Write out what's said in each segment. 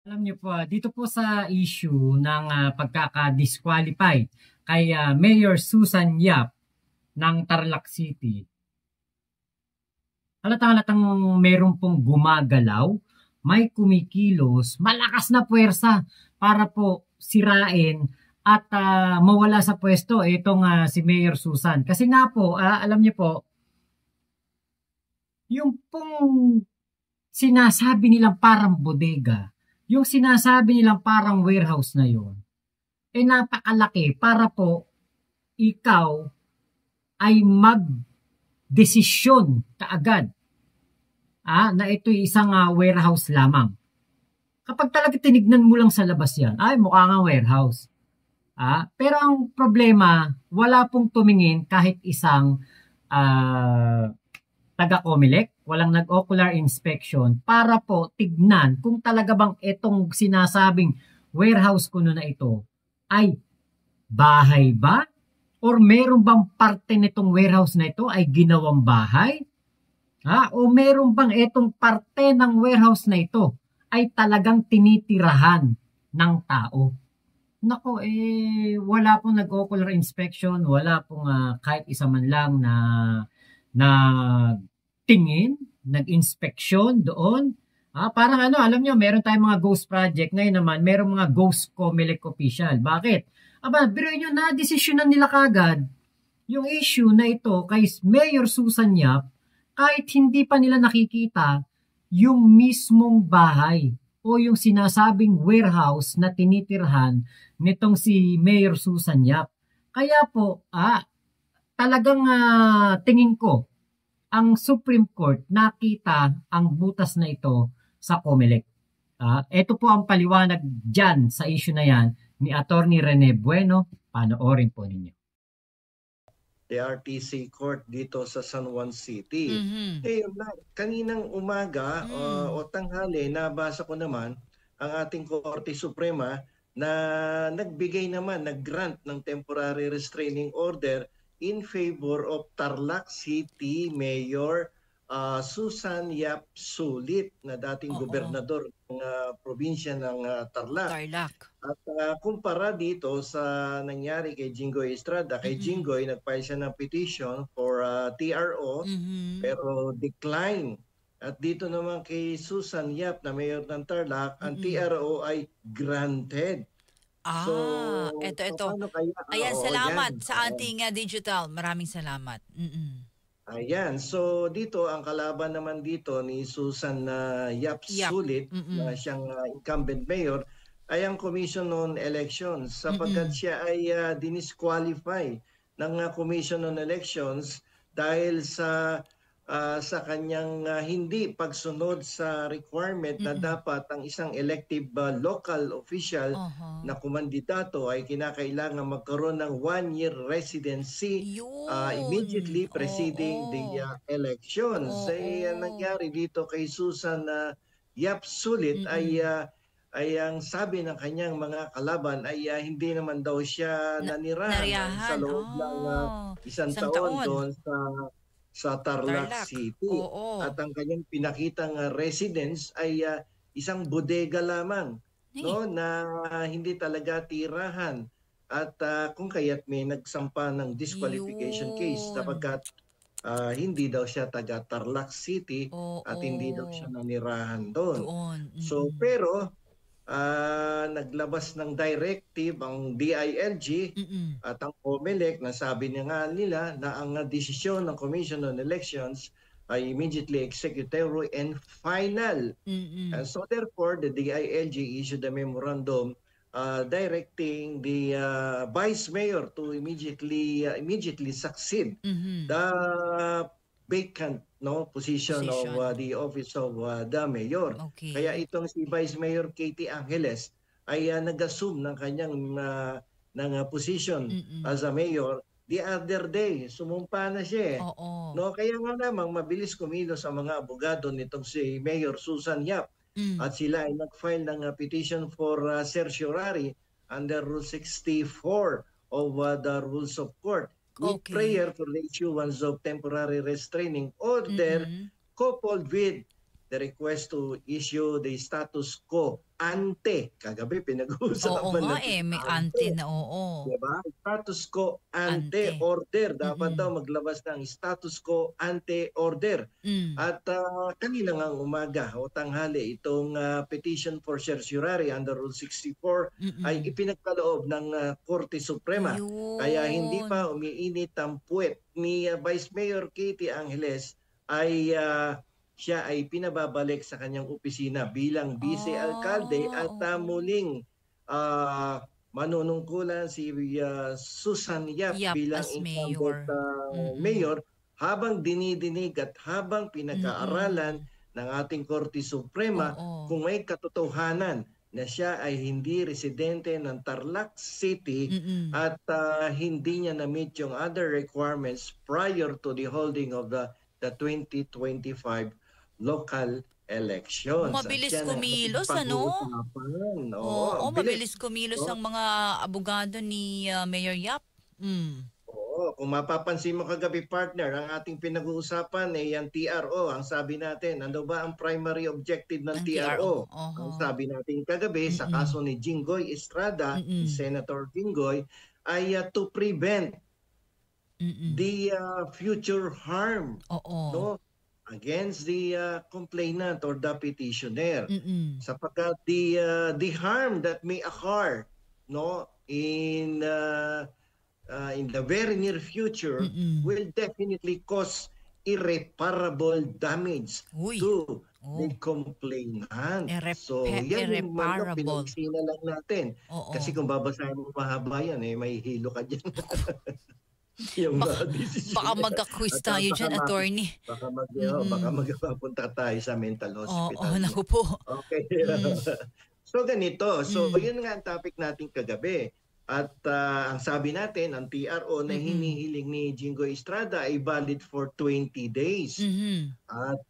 Alam niyo po, dito po sa issue ng pagkaka-disqualify kay Mayor Susan Yap ng Tarlac City, halatang-halatang meron pong gumagalaw, may kumikilos, malakas na puwersa para po sirain at mawala sa pwesto itong si Mayor Susan. Kasi nga po, alam niyo po, yung pong sinasabi nilang parang bodega, yung sinasabi nilang parang warehouse na yon, napakalaki para po ikaw ay mag-desisyon kaagad na ito'y isang warehouse lamang. Kapag talaga tinignan mo lang sa labas yan, ay mukha nga warehouse. Pero ang problema, wala pong tumingin kahit isang taga-COMELEC, walang nag-ocular inspection para po tignan kung talaga bang itong sinasabing warehouse kuno na ito ay bahay ba? Or meron bang parte nitong warehouse na ito ay ginawang bahay? O meron bang itong parte ng warehouse na ito ay talagang tinitirahan ng tao? Nako, wala pong nag-ocular inspection, wala pong kahit isa man lang na tingin, nag-inspeksyon doon. Parang alam nyo, meron tayong mga ghost project. Ngayon naman, meron mga ghost COMELEC official. Bakit? Biruin nyo na, desisyonan nila kagad yung issue na ito kay Mayor Susan Yap kahit hindi pa nila nakikita yung mismong bahay o yung sinasabing warehouse na tinitirhan nitong si Mayor Susan Yap. Kaya po, talagang tingin ko, ang Supreme Court nakita ang butas na ito sa COMELEC. Ito po ang paliwanag dyan sa issue na yan ni Attorney Rene Bueno. Panoorin po ninyo. The RTC Court dito sa San Juan City. Kaninang umaga o tanghali, nabasa ko naman ang ating Korte Suprema na nagbigay naman, nag-grant ng temporary restraining order in favor of Tarlac City Mayor Susan Yap Sulit na dating gobernador ng probinsya ng Tarlac. At kumpara dito sa nangyari kay Jinggoy Estrada, kay Jinggoy nag-file siya ng petition for TRO pero decline. At dito naman kay Susan Yap na mayor ng Tarlac, ang TRO ay granted. So, ito. Ayan, salamat sa ating digital. Maraming salamat. Ayan. So, dito, ang kalaban naman dito ni Susan Yap Sulit, na siyang incumbent mayor, ay ang Commission on Elections sapagkat siya ay dinisqualify ng Commission on Elections dahil sa kanyang hindi pagsunod sa requirement na dapat ang isang elective local official na kumandidato ay kinakailangan magkaroon ng 1-year residency immediately preceding the elections. Nangyari dito kay Susan Yap Sulit ay ang sabi ng kanyang mga kalaban ay hindi naman daw siya nanirahan sa loob ng isang taon doon sa Tarlac City. At ang kanyang pinakitang residence ay isang bodega lamang, no, na hindi talaga tirahan. At kung kaya't may nagsampa ng disqualification case sapagkat hindi daw siya taga Tarlac City at hindi daw siya nanirahan doon. So pero naglabas ng directive ang DILG at ang COMELEC na sabi nga nila na ang desisyon ng Commission on Elections ay immediately executory and final. And so therefore, the DILG issued a memorandum directing the Vice Mayor to immediately succeed the vacant position of the office of the mayor. Kaya itong si Vice Mayor Katie Angeles ay nag-assume ng kanyang position as a mayor the other day. Sumumpa na siya. No, kaya nga namang mabilis kumilos ang mga abogado nitong si Mayor Susan Yap at sila ay nag-file ng petition for certiorari under Rule 64 of the Rules of Court. With prayer for the issuance of temporary restraining order coupled with the request to issue the status quo ante. Kagabi pinag-uusapan nga natin. may ante na oo. Diba? Status quo ante order. Dapat daw maglabas ng status quo ante order. At kanina nga umaga o tanghali itong petition for certiorari under Rule 64 ay ipinagkaloob ng Korte Suprema. Kaya hindi pa umiinit ang puwet ni Vice Mayor Katie Angeles ay siya ay pinababalik sa kanyang opisina bilang vice-alkalde at muling manunungkulan si Susan Yap bilang incumbent mayor habang dinidinig at habang pinag-aaralan ng ating Korte Suprema kung may katotohanan na siya ay hindi residente ng Tarlac City at hindi niya na-meet yung other requirements prior to the holding of the 2025 local elections. Mabilis kumilos, ano? Oo, mabilis kumilos ang mga abogado ni Mayor Yap. Oo, kung mapapansin mo kagabi, partner, ang ating pinag-uusapan ay ang TRO. Ang sabi natin, ano ba ang primary objective ng TRO? Ang sabi natin kagabi sa kaso ni Jinggoy Estrada, Senator Jinggoy, ay to prevent the future harm. No? Against the complainant or the petitioner, sapagkat the harm that may occur, no, in the very near future will definitely cause irreparable damage to the complainant. So yan yung pinagsina lang natin. Kasi kung babasahin mo mahaba yan, may hilo ka dyan. Baka magka-quiz tayo dyan, attorney. Baka magpapunta tayo sa mental hospital. Naku po. Okay. So ganito. So yun nga ang topic natin kagabi. At ang sabi natin, ang TRO na hinihiling ni Jinggoy Estrada ay valid for 20 days. At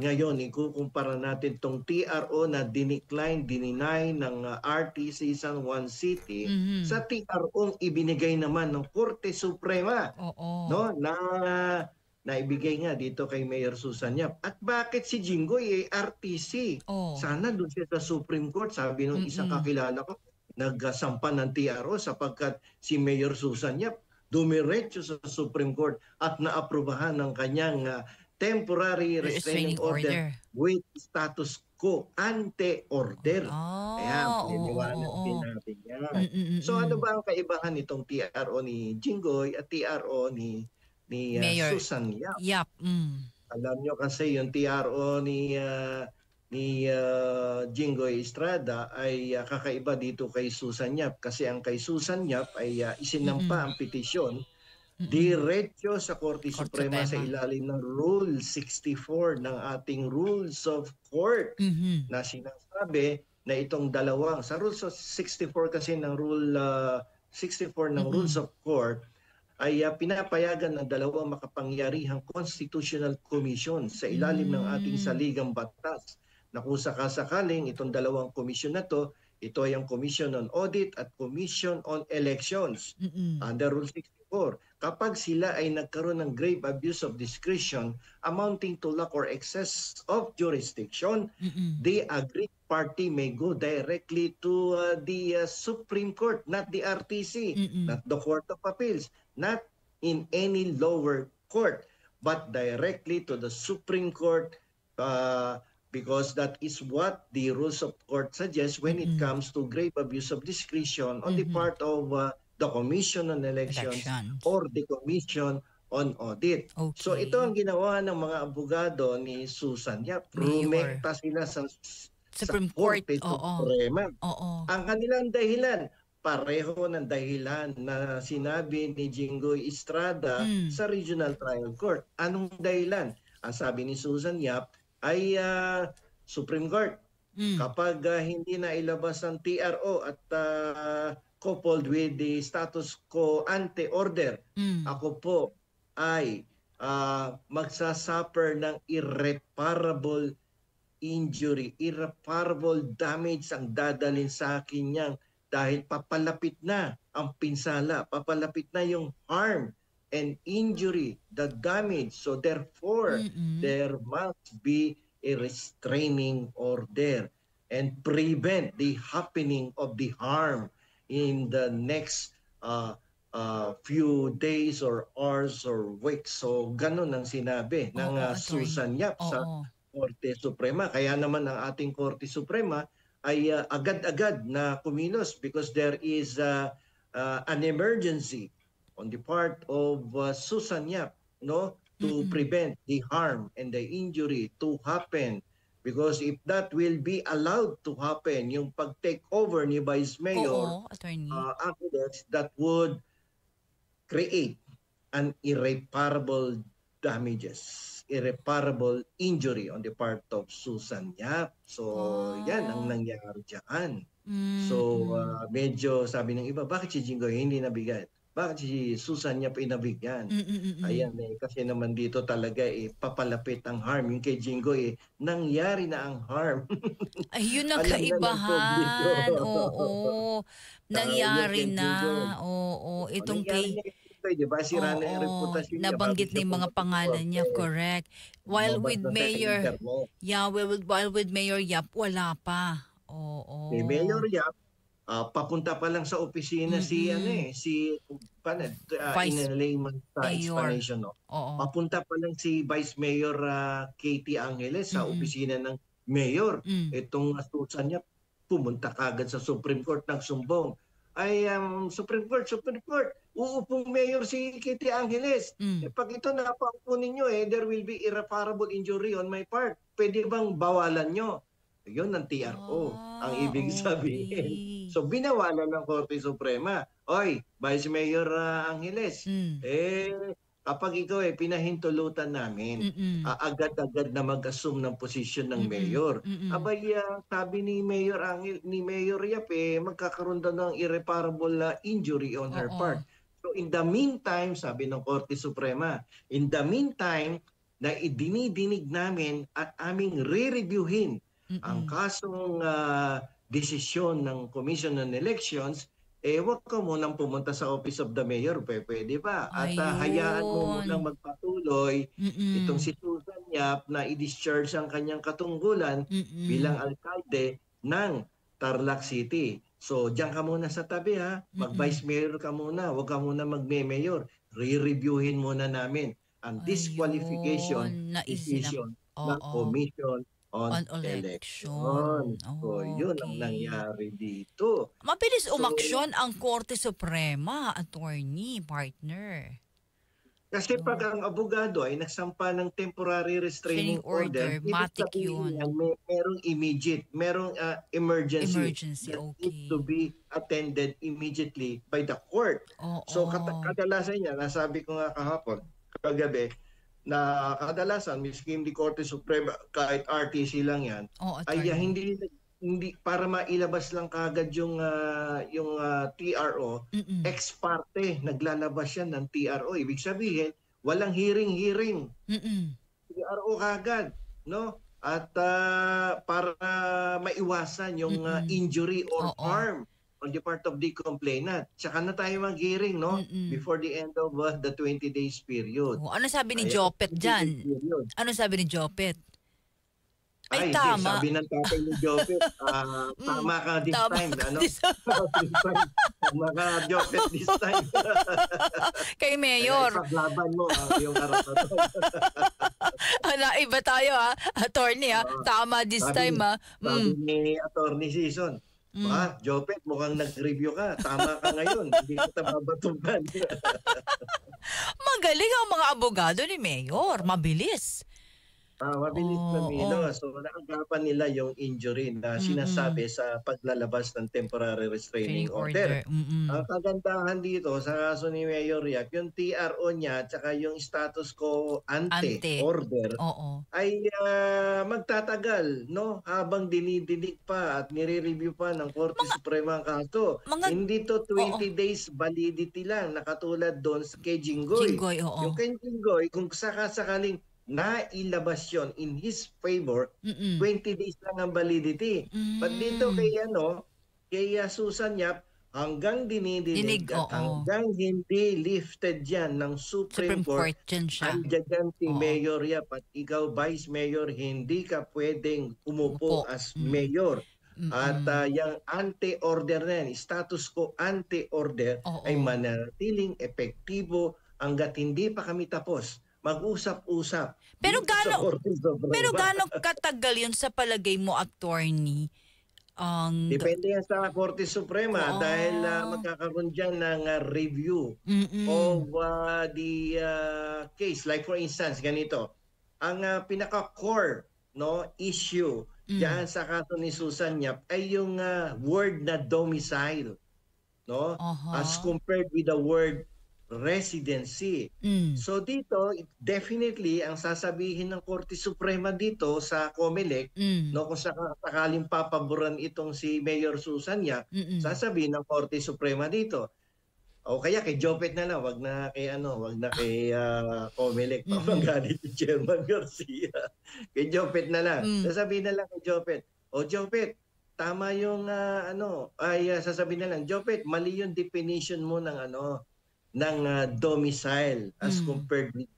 ngayon, ikukumpara natin itong TRO na dininay ng RTC San Juan City sa TRO ibinigay naman ng Korte Suprema. No? Na ibigay nga dito kay Mayor Susan Yap. At bakit si Jinggoy ay RTC? Sana doon siya sa Supreme Court. Sabi nung isang kakilala ko, nagsampa ng TRO sapagkat si Mayor Susan Yap dumiretso sa Supreme Court at naaprubahan ng kanyang temporary restraining order with status quo ante order. Ayan, pininiwanag din natin yan. So ano ba ang kaibahan nitong TRO ni Jinggoy at TRO ni Susan Yap? Alam nyo kasi yung TRO ni Jinggoy Estrada ay kakaiba dito kay Susan Yap kasi ang kay Susan Yap ay isinampa ang petisyon diretso sa Korte Suprema sa ilalim ng Rule 64 ng ating Rules of Court na sinasabi na itong dalawang sa Rules of 64 kasi ng Rule 64 ng Rules of Court ay pinapayagan ng dalawang makapangyarihang Constitutional Commission sa ilalim ng ating saligang batas na kung sakasakaling itong dalawang komisyon na to, ito ay ang Commission on Audit at Commission on Elections under Rule 64. Kapag sila ay nagkaroon ng grave abuse of discretion amounting to lack or excess of jurisdiction, the aggrieved party may go directly to the Supreme Court, not the RTC, not the Court of Appeals, not in any lower court, but directly to the Supreme Court because that is what the rules of court suggest when it comes to grave abuse of discretion on the part of the Commission on Elections or the Commission on Audit. So ito ang ginawa ng mga abogado ni Susan Yap. Rumekta sila sa Supreme Court. Suprema. Ang kanilang dahilan, pareho ng dahilan na sinabi ni Jinggoy Estrada sa Regional Trial Court. Anong dahilan? Ang sabi ni Susan Yap ay Supreme Court. Kapag hindi na ilabas ang TRO at coupled with the status quo ante order, ako po ay magsasuffer ng irreparable injury, irreparable damage ang dadalhin sa akin niyang dahil papalapit na ang pinsala, papalapit na yung harm and injury, the damage. So therefore, there must be a restraining order and prevent the happening of the harm in the next few days or hours or weeks. So ganun ang sinabi ng Susan Yap sa Korte Suprema. Kaya naman ang ating Korte Suprema ay agad-agad na kumilos because there is an emergency on the part of Susan Yap, no, to prevent the harm and the injury to happen. Because if that will be allowed to happen, yung pag-take over ni Vice Mayor Angeles, that would create an irreparable damages, irreparable injury on the part of Susan Yap. So, yan ang nangyari dyan. So, medyo sabi ng iba, bakit si Jinggoy hindi nabigyan? Bakit si Susan Yap inabigyan? Ayan kasi naman dito talaga papalapit ang harm. Yung kay Jinggoy nangyari na ang harm. Ay, yun ang kaibahan. Oo. Nangyari na. Oo. Itong kay... Diba? Sira na yung reputasyon niya. Nabanggit na yung mga pangalan niya, correct. While with Mayor... while with Mayor Yap, wala pa. Oo. Si Mayor Yap, papunta pa lang sa opisina si in a layman's explanation, no? Papunta pa lang si Vice Mayor Katie Angeles sa opisina ng Mayor. Itong Susan Yap pumunta kagad sa Supreme Court ng sumbong. Ay Supreme Court, uupong Mayor si Katie Angeles. Pag ito napaupo ninyo there will be irreparable injury on my part. Pwede bang bawalan nyo? Yun ang TRO, ang ibig sabihin. So binawalan ng Korte Suprema. Oy, Vice Mayor Angeles, kapag ikaw pinahintulutan namin, agad-agad na mag-assume ng posisyon ng mayor. Abay, sabi ni Mayor Yap, magkakaroon daw ng irreparable injury on her part. So in the meantime, sabi ng Korte Suprema, in the meantime, na idinidinig namin at aming re-reviewin ang kasong desisyon ng Commission on Elections, wag ka munang pumunta sa Office of the Mayor, pwede ba? At hayaan mo munang magpatuloy itong si Susan Yap na i-discharge ang kanyang katungkulan bilang alkalde ng Tarlac City. So, diyan ka muna sa tabi mag-Vice Mayor ka muna, wag ka muna mag-Mayor. Re-reviewin muna namin ang disqualification decision ng Commission on election. So, yun ang nangyari dito. Mabilis umaksyon ang Korte Suprema, attorney, partner. Kasi pag ang abogado ay nagsampa ng temporary restraining order, matik yun. Merong immediate, merong emergency that okay. needs to be attended immediately by the court. So kadalasan niya, nasabi ko nga kahapon, kagabi, na kadalasan miski hindi Korte Suprema kahit RTC lang yan ay hindi para mailabas lang kagad yung TRO ex parte naglalabas yan ng TRO, ibig sabihin walang hearing TRO kagad, no? At para maiwasan yung injury or harm on the part of the complainant. Tsaka na tayo mag-hearing, no? Before the end of the 20 days period. Ano sabi ni Jopet dyan? Ano sabi ni Jopet? Ay tama. Sabi ng tatay ni Jopet, tama ka this time. Ano? Tama ka, Jopet, this time. Kay Mayor. Paglaban mo yung karapatan. Iba tayo attorney tama this time Sabi ni Attorney Season, Jopet, mukhang nag-review ka. Tama ka ngayon. Hindi kita babatugan. Magaling ang mga abogado ni Mayor. Mabilis. Mabilis na So, naagapan nila yung injury na sinasabi sa paglalabas ng temporary restraining order. Ang kagandahan dito sa kaso ni Mayor Yap, yung TRO niya at saka yung status quo ante order ay magtatagal, no? Habang dinidinig pa at nire-review pa ng Korte Suprema ang kaso. Hindi to 20 days validity lang, nakatulad doon kay Jinggoy. Yung kay Jinggoy, kung sakaling nailabas yun in his favor, 20 days lang ang validity. But dito kay Susan Yap, hanggang dinidinig Dinig, at oo. hanggang hindi lifted yan ng Supreme Court, Dyan siya. andyan si Oo. Mayor Yap at ikaw Vice Mayor, hindi ka pwedeng umupo Umupo. as Mayor. At Mm-mm. yung anti-order na yan, status quo anti-order ay Oo. manatiling epektibo hanggat hindi pa kami tapos mag-usap-usap Pero dito sa Korte Suprema. gaano katagal yun sa palagay mo, attorney? Ang Depende yan sa Korte Suprema dahil Oo. magkakaroon dyan ng review Mm-mm. of the case. Like for instance, ganito. Ang pinaka-core issue diyan sa kaso ni Susan Yap ay yung word na domicile, no? As Aha. compared with the word residency. Mm. So dito, definitely ang sasabihin ng Korte Suprema dito sa COMELEC, Mm. no, kung sakaling papaboran itong si Mayor Susan Yap, Mm-mm. sasabihin ng Korte Suprema dito. O kaya kay Jopet na lang, wag na kay COMELEC pa magalit si Chairman Garcia. Kay Jopet na lang. Sasabihin na lang kay Jopet, o Jopet, tama yung sasabihin na lang, Jopet, mali yung definition mo ng domicile as compared with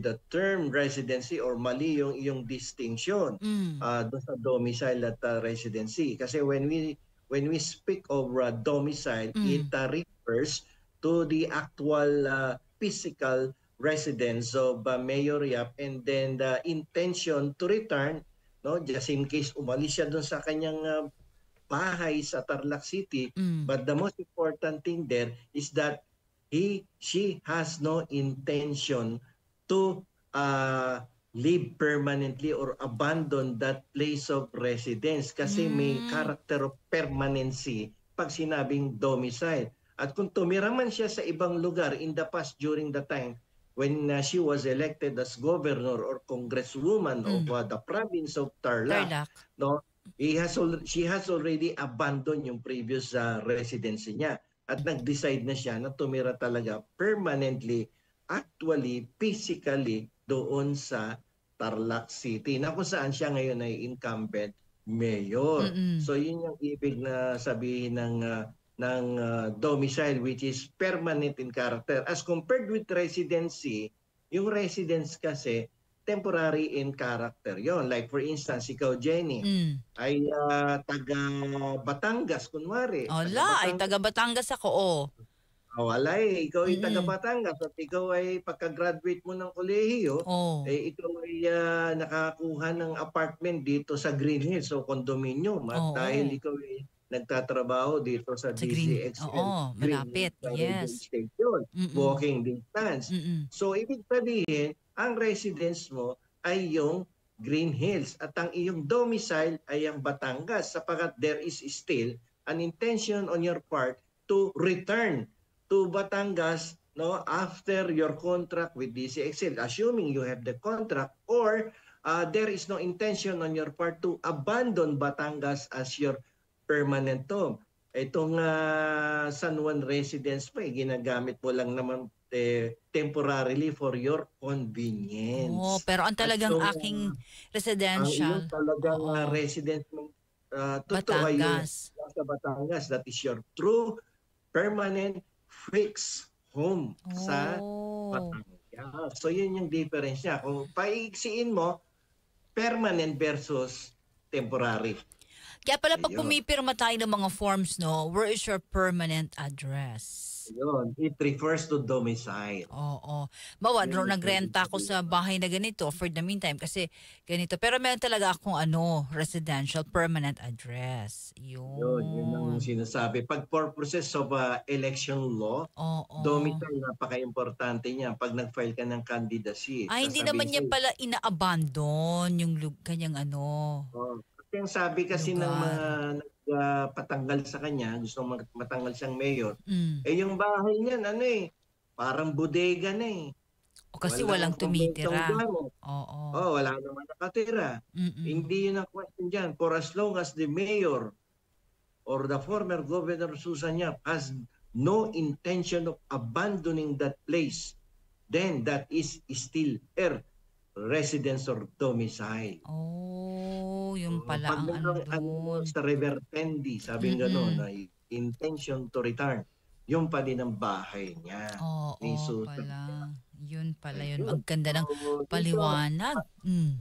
the term residency, or mali yung iyong distinction doon sa domicile at residency. Kasi when we speak of domicile, it refers to the actual physical residence of Mayor Yap, and then the intention to return, no, just in case umalis siya doon sa kanyang bahay sa Tarlac City. But the most important thing there is that she has no intention to live permanently or abandon that place of residence, kasi may character of permanency pag sinabing domicile. At kung tumira man siya sa ibang lugar in the past during the time when she was elected as governor or congresswoman of the province of Tarlac, no, she has already abandoned yung previous residency niya at nag-decide na siya na tumira talaga permanently, actually, physically, doon sa Tarlac City, na kung saan siya ngayon ay incumbent mayor. So yun yung ibig na sabihin ng domicile, which is permanent in character. As compared with residency, yung residence kasi temporary in character yon. Like for instance, ikaw Jenny ay taga Batangas kunwari. Ay taga Batangas ako, Wala ikaw ay taga Batangas at ikaw ay pagka-graduate mo ng kolehiyo, ikaw ay nakakuha ng apartment dito sa Green Hills o condominium, at dahil ikaw ay nagtatrabaho dito sa DCXL malapit, yes, station, walking distance. So ibig sabihin, ang residence mo ay yung Green Hills at ang iyong domicile ay ang Batangas, sapagkat there is still an intention on your part to return to Batangas, no, after your contract with DCXL, assuming you have the contract, or there is no intention on your part to abandon Batangas as your permanent home. Itong San Juan residence pa, ginagamit mo lang naman temporarily for your convenience. Pero ang talagang aking residential, ang talagang residence mo, totoo ay sa Batangas. That is your true, permanent, fixed home sa Batangas. So yun yung difference niya. Kung paiksiin mo, permanent versus temporary. Kaya pala pag pumipirma tayo ng mga forms, no, where is your permanent address? Yun, it refers to domicile. Bawa, nagrenta ako sa bahay na ganito for the meantime kasi ganito. Pero meron talaga akong residential permanent address. Yun ang sinasabi. Pag purposes of election law, domicile, napaka-importante niya pag nag-file ka ng candidacy. Hindi naman niya pala ina-abandon yung kanyang Yung sabi kasi ng mga patanggal sa kanya, gusto matanggal siyang mayor, yung bahay niyan, parang bodega na kasi walang tumitira. Wala naman nakatira. Hindi yun ang question dyan. For as long as the mayor or the former Governor Susan Yap has no intention of abandoning that place, then that is still her residence or domicile. Oh, yung pala Pag ang ano meron doon. sa revertendi, sabi gano'n, na intention to return, yung pa din ang bahay niya ni Oo Susan. pala. Yun pala yun. Ayun. Ang ganda ng So, dito, paliwanag.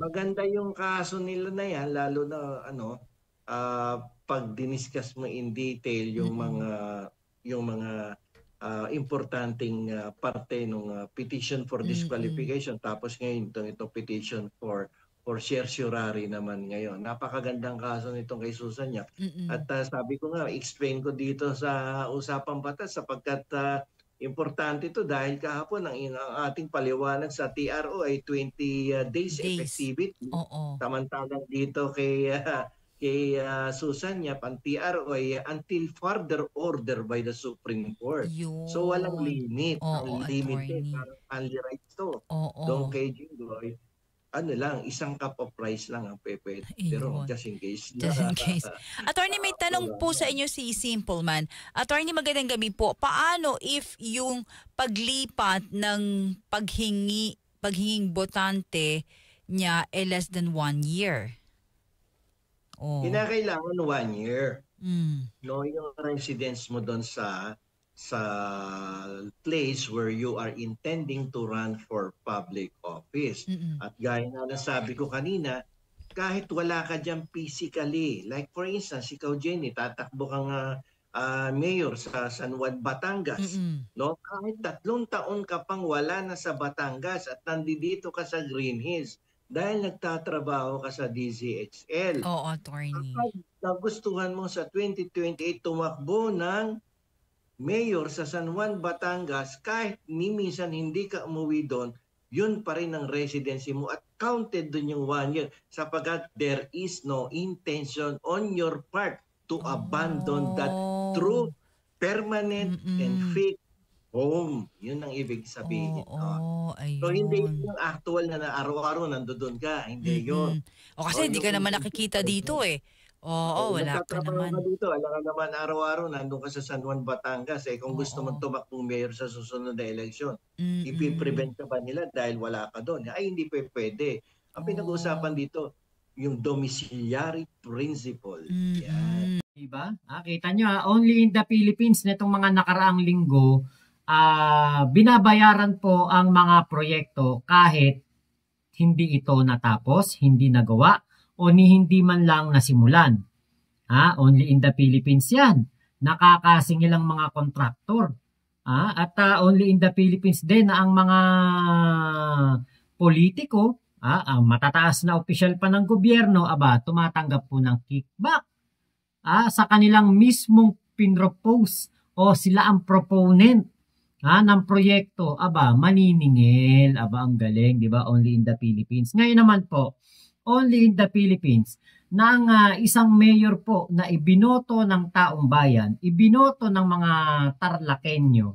maganda yung kaso nila na yan, lalo na pag diniscuss mo in detail yung mga importanteng parte ng petition for disqualification, tapos ngayon itong petition for certiorari naman ngayon. Napakagandang kaso nitong kay Susan Yap. At sabi ko nga, explain ko dito sa usapang batas sapagkat importante ito dahil kahapon ang ating paliwanag sa TRO ay 20 days effectivity. Oo. Samantalang dito kay Susan Yap, ang TRO ay until further order by the Supreme Court. Yun. So walang limit. Oo, Ang limit attorney. parang only rights to. Oo. Doon kay Jinggoy, isang cup of rice lang ang pwede. Pero just in case. Just in case. Attorney, may tanong po sa inyo si Simple Man. Attorney, magandang gabi po. Paano if yung paglipat ng paghinging botante niya less than 1 year? Kinakailangan 1 year. No, yung residence mo doon sa place where you are intending to run for public office. At gaya na nasabi ko kanina, kahit wala ka dyan physically, like for instance, ikaw Jenny, tatakbo kang mayor sa San Juan, Batangas. No? Kahit 3 taon ka pang wala na sa Batangas at nandito ka sa Green Hills dahil nagtatrabaho ka sa DZXL. Oo, attorney. Kapag nagustuhan mo sa 2028 tumakbo ng mayor sa San Juan, Batangas, kahit minsan hindi ka umuwi doon, yun pa rin ang residency mo at counted doon yung 1 year sapagkat there is no intention on your part to abandon that true, permanent, and fake home. Yun ang ibig sabihin. So hindi yung actual na araw-araw nandoon ka. Hindi yun. Kasi hindi ka naman nakikita dito eh. Oo, wala ka naman. Ka dito, alam ka naman araw-araw nandun ka sa San Juan, Batangas. Kung gusto mong tumakbong mayor sa susunod na eleksyon, ipiprevent ka ba nila dahil wala ka doon? Ay, hindi pwede. Ang pinag-uusapan dito, yung domiciliary principle. Yan. Diba? Kita nyo, only in the Philippines netong mga nakaraang linggo, binabayaran po ang mga proyekto kahit hindi ito natapos, hindi nagawa, o hindi man lang nasimulan. Only in the Philippines yan. Nakakasingil ang mga kontraktor. At only in the Philippines din na ang mga politiko, ang matataas na opisyal pa ng gobyerno, tumatanggap po ng kickback sa kanilang mismong pinropose o sila ang proponent ng proyekto. Maniningil. Ang galing, di ba? Only in the Philippines. Ngayon naman po, only in the Philippines, na ang isang mayor po na ibinoto ng taong bayan, ibinoto ng mga Tarlakenyo,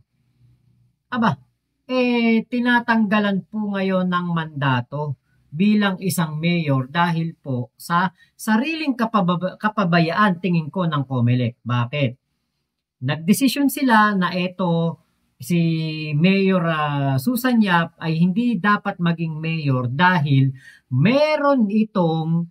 tinatanggalan po ngayon ng mandato bilang isang mayor dahil po sa sariling kapabayaan tingin ko ng COMELEC. Bakit? Nagdesisyon sila na si Mayor Susan Yap ay hindi dapat maging mayor dahil meron itong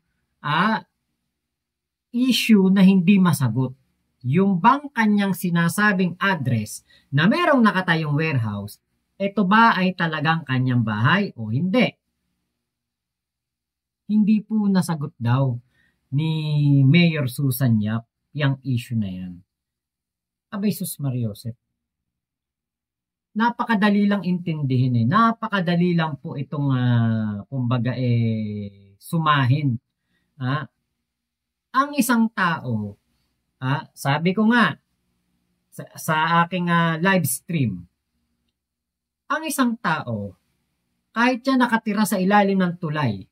issue na hindi masagot. Yung bang kanyang sinasabing address na merong nakatayong warehouse, ito ba ay talagang kanyang bahay o hindi? Hindi po nasagot daw ni Mayor Susan Yap yung issue na yan. Sus Mariosep. Napakadali lang intindihin Napakadali lang po itong sumahin. Ang isang tao, sabi ko nga sa aking live stream, ang isang tao, kahit siya nakatira sa ilalim ng tulay,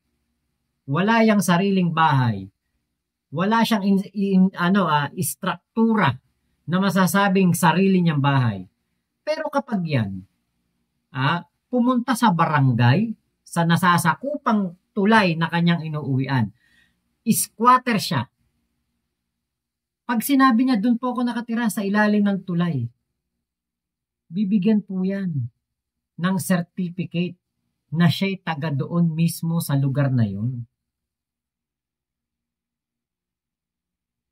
wala yang sariling bahay, wala siyang istruktura na masasabing sarili niyang bahay. Pero kapag yan, pumunta sa barangay, sa nasasakupang tulay na kanyang inuuwian, squatter siya. Pag sinabi niya, doon po ako nakatira sa ilalim ng tulay, bibigyan po yan ng certificate na siya'y taga doon mismo sa lugar na yun.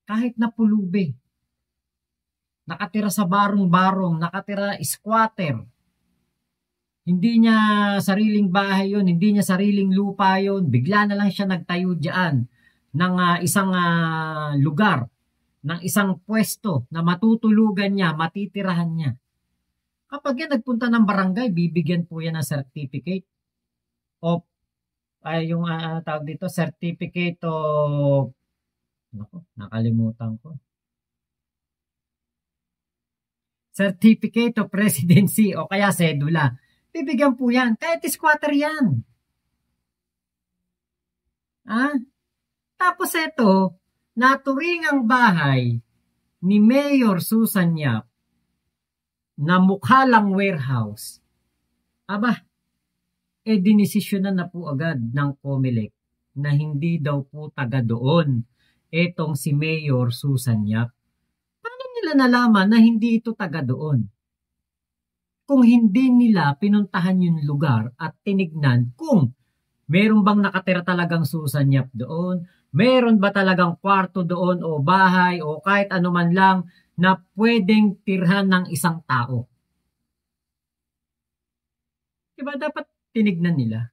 Kahit na pulubi, nakatira sa barong-barong, nakatira squatter, hindi niya sariling bahay yun, hindi niya sariling lupa yun, bigla na lang siya nagtayo dyan ng isang lugar, ng isang pwesto na matutulugan niya, matitirahan niya. Kapag yan nagpunta ng barangay, bibigyan po yan ng certificate of, yung tawag dito, certificate of, nakalimutan ko. Certificate of residency o kaya sedula. Bibigyan po yan. Kahit squatter yan. Tapos ito, naturingang bahay ni Mayor Susan Yap na mukha lang warehouse. Dinesisyonan na po agad ng COMELEC na hindi daw po taga doon etong si Mayor Susan Yap. Paano nila nalaman na hindi ito taga doon? Kung hindi nila pinuntahan yung lugar at tinignan kung meron bang nakatira talagang Susan Yap doon, meron ba talagang kwarto doon o bahay o kahit ano man lang na pwedeng tirhan ng isang tao. Diba dapat tinignan nila?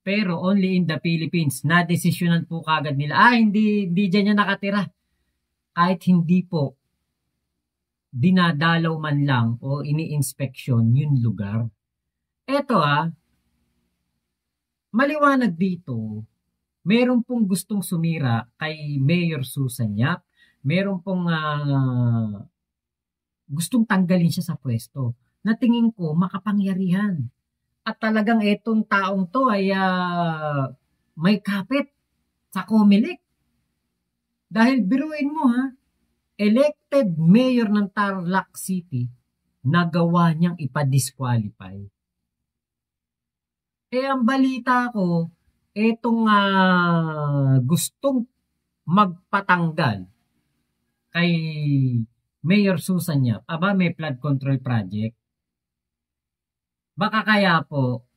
Pero only in the Philippines, na-desisyonan po kagad nila, hindi dyan niya nakatira. Kahit hindi po, dinadalaw man lang o ini-inspeksyon yung lugar. Eto maliwanag dito, meron pong gustong sumira kay Mayor Susan Yap, meron pong gustong tanggalin siya sa pwesto, na tingin ko makapangyarihan. At talagang etong taong to ay may kapit sa COMELEC. Dahil biruin mo elected mayor ng Tarlac City, nagawa niyang ipa-disqualify. Ang balita ko, etong gustong magpatanggal kay Mayor Susan Yap, may flood control project. Baka kaya po,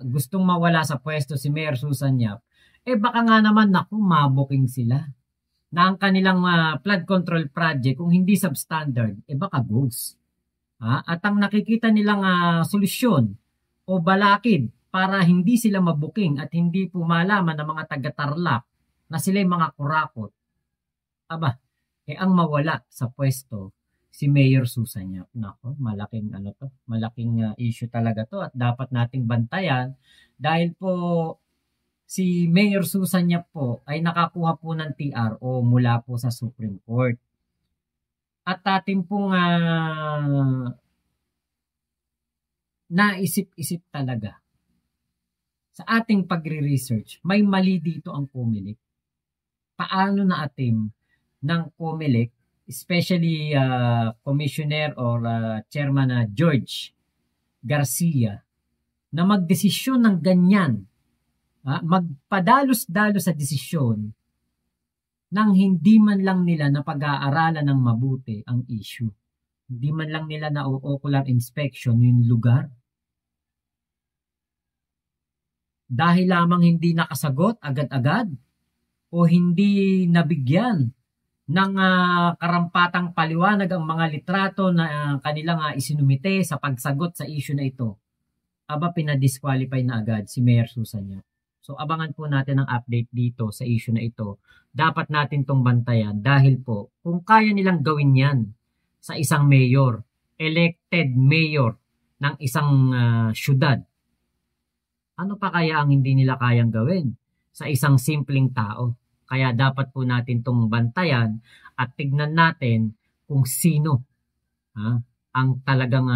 gustong mawala sa pwesto si Mayor Susan Yap, baka nga naman mabuking sila na ang kanilang flood control project, kung hindi substandard, baka goes. At ang nakikita nilang solusyon o balakid para hindi sila mabuking at hindi po malaman ng mga taga-Tarlac na sila'y mga kurakot, ang mawala sa pwesto si Mayor Susan Yap. Nako, malaking malaking issue talaga to at dapat nating bantayan dahil po si Mayor Susan Yap po ay nakakuha po ng TRO mula po sa Supreme Court. At ating pong naisip-isip talaga sa ating pagre-research, may mali dito ang COMELEC. Paano na atim ng COMELEC, especially Commissioner or Chairman George Garcia, na magdesisyon ng ganyan, magpadalos-dalos sa desisyon nang hindi man lang nila napag-aaralan ng mabuti ang issue. Hindi man lang nila na ocular inspection yung lugar. Dahil lamang hindi nakasagot agad-agad o hindi nabigyan ng karampatang paliwanag ang mga litrato na kanilang isinumite sa pagsagot sa issue na ito, pinadisqualify na agad si Mayor Susan Yap. So abangan po natin ang update dito sa issue na ito. Dapat natin tong bantayan dahil po kung kaya nilang gawin yan sa isang mayor, elected mayor ng isang syudad, ano pa kaya ang hindi nila kayang gawin sa isang simpleng tao? Kaya dapat po natin tong bantayan at tignan natin kung sino ang talagang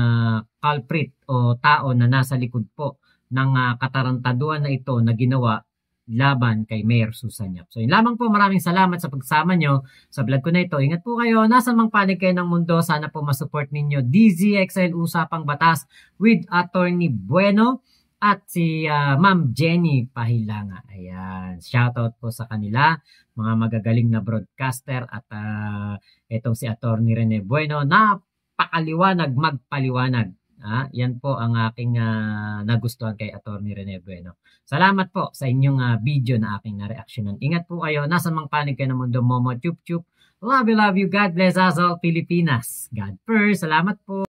culprit o tao na nasa likod po ng katarantaduhan na ito na ginawa laban kay Mayor Susan Yap. So yun lamang po, maraming salamat sa pagsama nyo sa vlog ko na ito. Ingat po kayo, nasa mang panig kayo ng mundo, sana po masupport ninyo DZXL Usapang Batas with Attorney Bueno at si Ma'am Jenny Pahilanga. Ayan, shoutout po sa kanila, mga magagaling na broadcaster at itong si Attorney Rene Bueno, napakaliwanag magpaliwanag Yan po ang aking nagustuhan kay Attorney Rene Bueno. Salamat po sa inyong video na aking na-reactionan. Ingat po kayo. Nasa mang panig kayo ng mundo. Momo Chup Chup. Love you, love you. God bless us all, Pilipinas. God first. Salamat po.